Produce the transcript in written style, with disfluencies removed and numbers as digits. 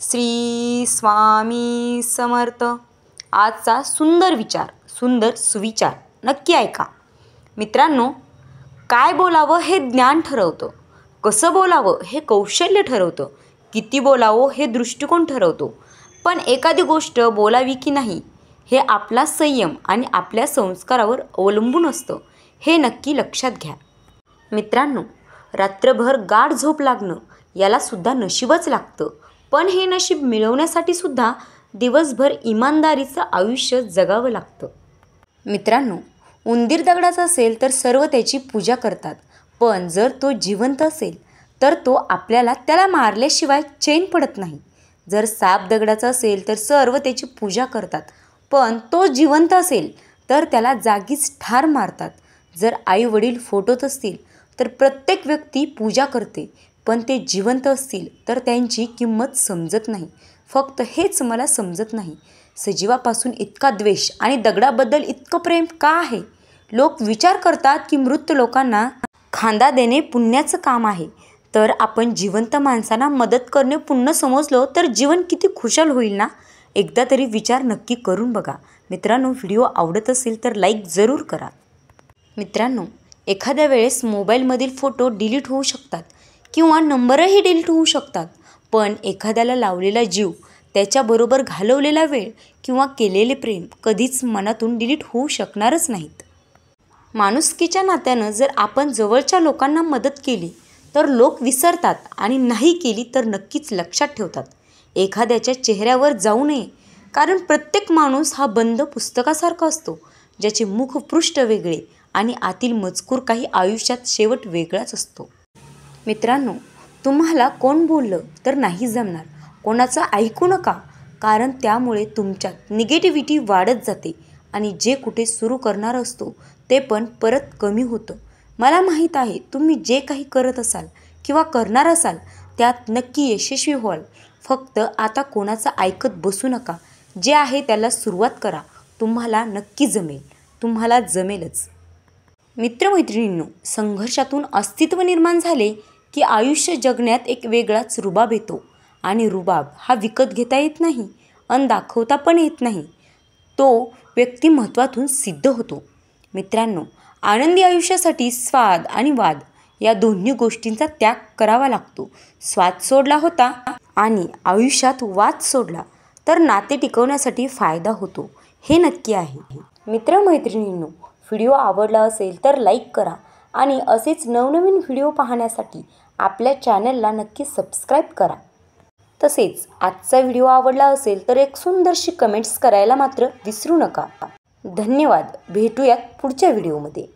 श्री स्वामी समर्थ. आजचा सुंदर विचार, सुंदर सुविचार नक्की ऐका. मित्रांनो, काय बोलावं हे ज्ञान ठरवतं, कसं बोलावं हे कौशल्य ठरवतं, किती बोलावं हे दृष्टिकोन ठरवतो. पण एखादी गोष्ट बोलावी की नाही हे आपला संयम आणि आपल्या संस्कारावर अवलंबून असतं, हे नक्की लक्षात घ्या. मित्रांनो, रात्रभर गाढ झोप लागणं यालासुद्धा नशीबच लागतं. पण हे नशीब मिळवण्यासाठी सुद्धा दिवसभर इमानदारीचं आयुष्य जगावं लागतं. मित्रांनो, उंदीर दगडाचा असेल तर सर्व त्याची पूजा करतात, पण जर तो जिवंत असेल तर त्याला मारल्याशिवाय चैन पडत नाही. जर साप दगडाचा असेल तर सर्व त्याची पूजा करतात, पण तो जिवंत असेल तर त्याला जागीच ठार मारतात. जर आई वडील फोटोत असतील तर प्रत्येक व्यक्ती पूजा करते, पण ते जिवंत असतील तर त्यांची किंमत समजत नाही. फक्त हेच मला समजत नाही, सजीवापासून इतका द्वेष आणि दगडाबद्दल इतकं प्रेम का आहे? लोक विचार करतात की मृत लोकांना खांदा देणे पुण्याचं काम आहे, तर आपण जिवंत माणसांना मदत करणे पुण्य समजलो तर जीवन किती खुशाल होईल ना. एकदा तरी विचार नक्की करून बघा. मित्रांनो, व्हिडिओ आवडत असेल तर लाईक जरूर करा. मित्रांनो, एखाद्या वेळेस मोबाईलमधील फोटो डिलीट होऊ शकतात किंवा नंबरही डिलीट होऊ शकतात, पण एखाद्याला लावलेला जीव, त्याच्याबरोबर घालवलेला वेळ किंवा केलेले प्रेम कधीच मनातून डिलीट होऊ शकणारच नाहीत. माणुसकीच्या नात्यानं जर आपण जवळच्या लोकांना मदत केली तर लोक विसरतात आणि नाही केली तर नक्कीच लक्षात ठेवतात. एखाद्याच्या चेहऱ्यावर जाऊ नये, कारण प्रत्येक माणूस हा बंद पुस्तकासारखा असतो, ज्याचे मुखपृष्ठ वेगळे आणि आतील मजकूर काही आयुष्यात शेवट वेगळाच असतो. मित्रांनो, तुम्हाला कोण बोललं तर नाही जमणार, कोणाचं ऐकू नका, कारण त्यामुळे तुमच्यात निगेटिव्हिटी वाढत जाते आणि जे कुठे सुरू करणार असतो ते पण परत कमी होतं. मला माहीत आहे, तुम्ही जे काही करत असाल किंवा करणार असाल त्यात नक्की यशस्वी व्हाल. फक्त आता कोणाचं ऐकत बसू नका. जे आहे त्याला सुरुवात करा. तुम्हाला नक्की जमेल, तुम्हाला जमेलच. मित्रमैत्रिणींनो, संघर्षातून अस्तित्व निर्माण झाले की आयुष्य जगण्यात एक वेगळाच रुबाब येतो, आणि रुबाब हा विकत घेता येत नाही आणि दाखवता पण येत नाही. तो व्यक्तिमत्वातून सिद्ध होतो. मित्रांनो, आनंदी आयुष्यासाठी स्वाद आणि वाद या दोन्ही गोष्टींचा त्याग करावा लागतो. स्वाद सोडला होता आणि आयुष्यात वाद सोडला तर नाते टिकवण्यासाठी फायदा होतो, हे नक्की आहे. मित्रमैत्रिणींनो, व्हिडिओ आवडला असेल तर लाईक करा आणि असेच नवनवीन व्हिडिओ पाहण्यासाठी आपल्या चॅनलला नक्की सबस्क्राईब करा. तसेच आजचा व्हिडिओ आवडला असेल तर एक सुंदरशी कमेंट्स करायला मात्र विसरू नका. धन्यवाद. भेटूयात पुढच्या व्हिडिओमध्ये.